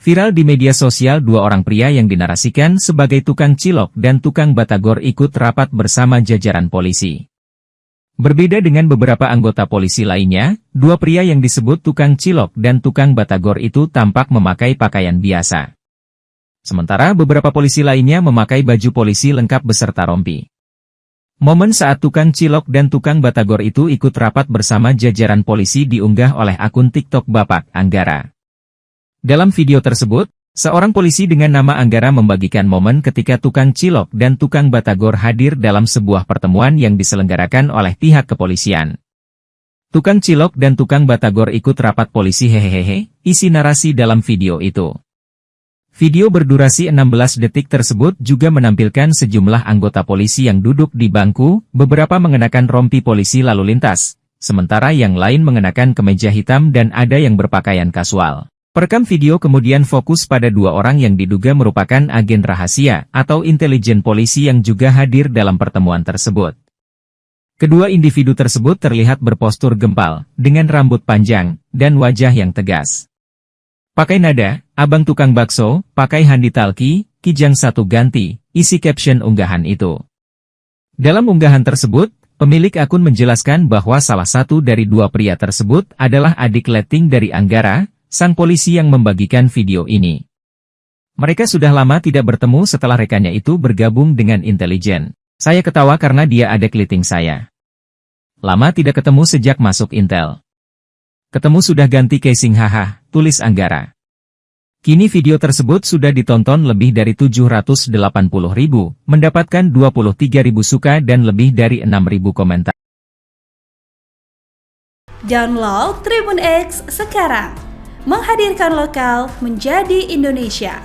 Viral di media sosial, dua orang pria yang dinarasikan sebagai tukang cilok dan tukang batagor ikut rapat bersama jajaran polisi. Berbeda dengan beberapa anggota polisi lainnya, dua pria yang disebut tukang cilok dan tukang batagor itu tampak memakai pakaian biasa. Sementara beberapa polisi lainnya memakai baju polisi lengkap beserta rompi. Momen saat tukang cilok dan tukang batagor itu ikut rapat bersama jajaran polisi diunggah oleh akun TikTok Bapak Anggara. Dalam video tersebut, seorang polisi dengan nama Anggara membagikan momen ketika tukang cilok dan tukang batagor hadir dalam sebuah pertemuan yang diselenggarakan oleh pihak kepolisian. Tukang cilok dan tukang batagor ikut rapat polisi hehehe, isi narasi dalam video itu. Video berdurasi 16 detik tersebut juga menampilkan sejumlah anggota polisi yang duduk di bangku, beberapa mengenakan rompi polisi lalu lintas, sementara yang lain mengenakan kemeja hitam dan ada yang berpakaian kasual. Perekam video kemudian fokus pada dua orang yang diduga merupakan agen rahasia atau intelijen polisi yang juga hadir dalam pertemuan tersebut. Kedua individu tersebut terlihat berpostur gempal, dengan rambut panjang, dan wajah yang tegas. Pakai nada, abang tukang bakso, pakai handi talki, kijang satu ganti, isi caption unggahan itu. Dalam unggahan tersebut, pemilik akun menjelaskan bahwa salah satu dari dua pria tersebut adalah adik letting dari Anggara, sang polisi yang membagikan video ini. Mereka sudah lama tidak bertemu setelah rekannya itu bergabung dengan intelijen. Saya ketawa karena dia adik letting saya. Lama tidak ketemu sejak masuk Intel. Ketemu sudah ganti casing haha, tulis Anggara. Kini video tersebut sudah ditonton lebih dari 780.000, mendapatkan 23.000 suka dan lebih dari 6.000 komentar. Download Tribun X sekarang. Menghadirkan lokal menjadi Indonesia.